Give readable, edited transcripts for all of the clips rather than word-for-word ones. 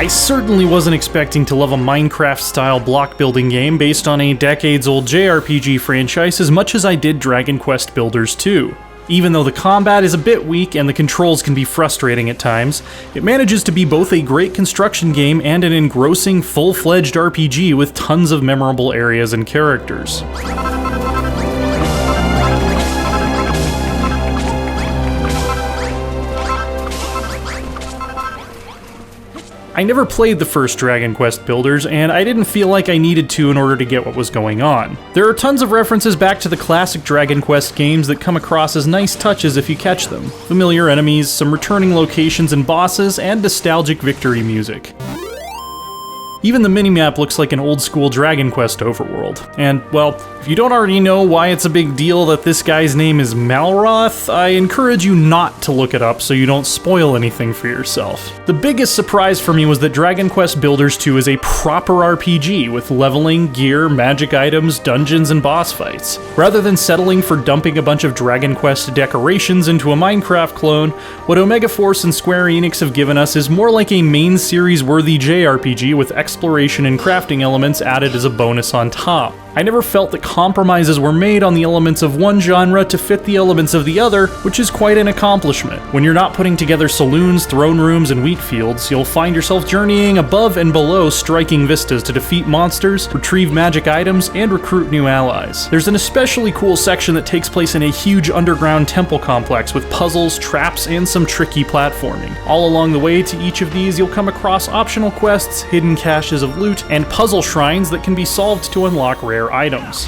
I certainly wasn't expecting to love a Minecraft-style block-building game based on a decades-old JRPG franchise as much as I did Dragon Quest Builders 2. Even though the combat is a bit weak and the controls can be frustrating at times, it manages to be both a great construction game and an engrossing, full-fledged RPG with tons of memorable areas and characters. I never played the first Dragon Quest Builders, and I didn't feel like I needed to in order to get what was going on. There are tons of references back to the classic Dragon Quest games that come across as nice touches if you catch them. Familiar enemies, some returning locations and bosses, and nostalgic victory music. Even the minimap looks like an old-school Dragon Quest overworld. And, well, if you don't already know why it's a big deal that this guy's name is Malroth, I encourage you not to look it up so you don't spoil anything for yourself. The biggest surprise for me was that Dragon Quest Builders 2 is a proper RPG with leveling, gear, magic items, dungeons, and boss fights. Rather than settling for dumping a bunch of Dragon Quest decorations into a Minecraft clone, what Omega Force and Square Enix have given us is more like a main series-worthy JRPG with exploration and crafting elements added as a bonus on top. I never felt that compromises were made on the elements of one genre to fit the elements of the other, which is quite an accomplishment. When you're not putting together saloons, throne rooms, and wheat fields, you'll find yourself journeying above and below striking vistas to defeat monsters, retrieve magic items, and recruit new allies. There's an especially cool section that takes place in a huge underground temple complex with puzzles, traps, and some tricky platforming. All along the way to each of these, you'll come across optional quests, hidden caches of loot, and puzzle shrines that can be solved to unlock rare items.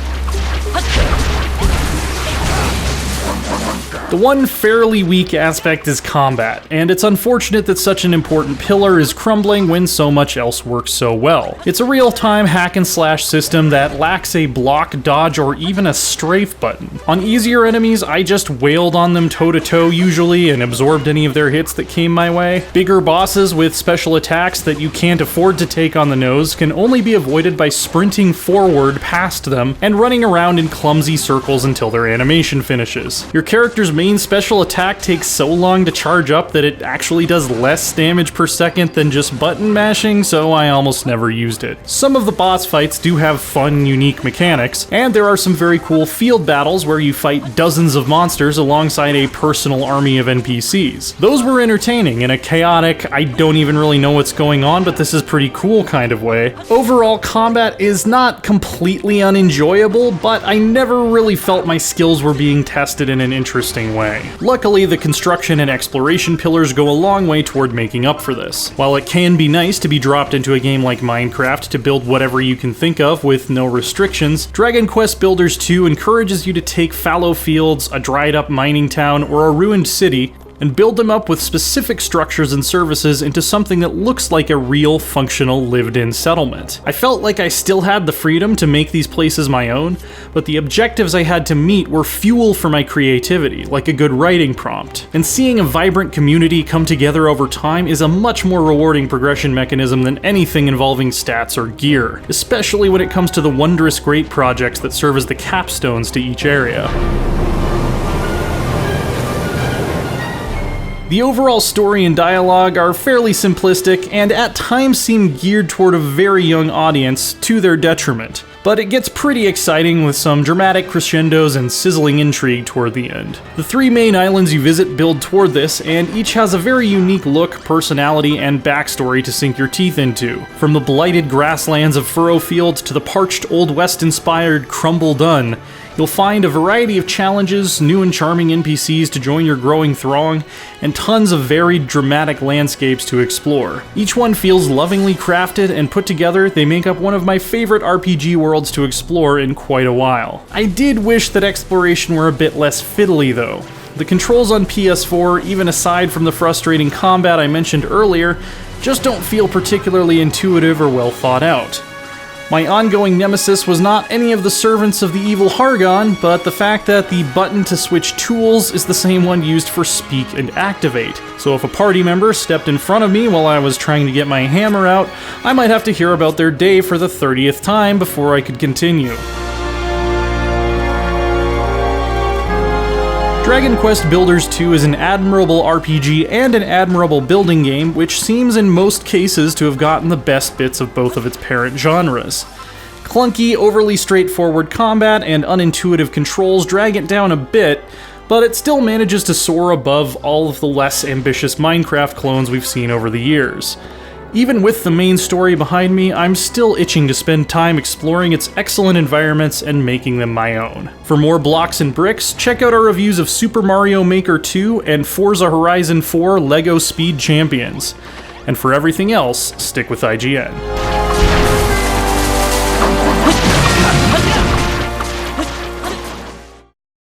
The one fairly weak aspect is combat, and it's unfortunate that such an important pillar is crumbling when so much else works so well. It's a real-time hack-and-slash system that lacks a block, dodge, or even a strafe button. On easier enemies, I just wailed on them toe-to-toe usually and absorbed any of their hits that came my way. Bigger bosses with special attacks that you can't afford to take on the nose can only be avoided by sprinting forward past them and running around in clumsy circles until their animation finishes. Your character's main special attack takes so long to charge up that it actually does less damage per second than just button mashing, so I almost never used it. Some of the boss fights do have fun, unique mechanics, and there are some very cool field battles where you fight dozens of monsters alongside a personal army of NPCs. Those were entertaining in a chaotic, I don't even really know what's going on, but this is pretty cool kind of way. Overall, combat is not completely unenjoyable, but I never really felt my skills were being tested in an interesting way. Luckily, the construction and exploration pillars go a long way toward making up for this. While it can be nice to be dropped into a game like Minecraft to build whatever you can think of with no restrictions, Dragon Quest Builders 2 encourages you to take fallow fields, a dried up mining town, or a ruined city, and build them up with specific structures and services into something that looks like a real, functional, lived-in settlement. I felt like I still had the freedom to make these places my own, but the objectives I had to meet were fuel for my creativity, like a good writing prompt. And seeing a vibrant community come together over time is a much more rewarding progression mechanism than anything involving stats or gear, especially when it comes to the wondrous great projects that serve as the capstones to each area. The overall story and dialogue are fairly simplistic and at times seem geared toward a very young audience to their detriment, but it gets pretty exciting with some dramatic crescendos and sizzling intrigue toward the end. The three main islands you visit build toward this, and each has a very unique look, personality, and backstory to sink your teeth into. From the blighted grasslands of Furrow Field to the parched Old West-inspired Crumble Dun, you'll find a variety of challenges, new and charming NPCs to join your growing throng, and tons of varied, dramatic landscapes to explore. Each one feels lovingly crafted, and put together, they make up one of my favorite RPG worlds to explore in quite a while. I did wish that exploration were a bit less fiddly, though. The controls on PS4, even aside from the frustrating combat I mentioned earlier, just don't feel particularly intuitive or well thought out. My ongoing nemesis was not any of the servants of the evil Hargon, but the fact that the button to switch tools is the same one used for speak and activate. So if a party member stepped in front of me while I was trying to get my hammer out, I might have to hear about their day for the 30th time before I could continue. Dragon Quest Builders 2 is an admirable RPG and an admirable building game, which seems in most cases to have gotten the best bits of both of its parent genres. Clunky, overly straightforward combat and unintuitive controls drag it down a bit, but it still manages to soar above all of the less ambitious Minecraft clones we've seen over the years. Even with the main story behind me, I'm still itching to spend time exploring its excellent environments and making them my own. For more blocks and bricks, check out our reviews of Super Mario Maker 2 and Forza Horizon 4 LEGO Speed Champions. And for everything else, stick with IGN.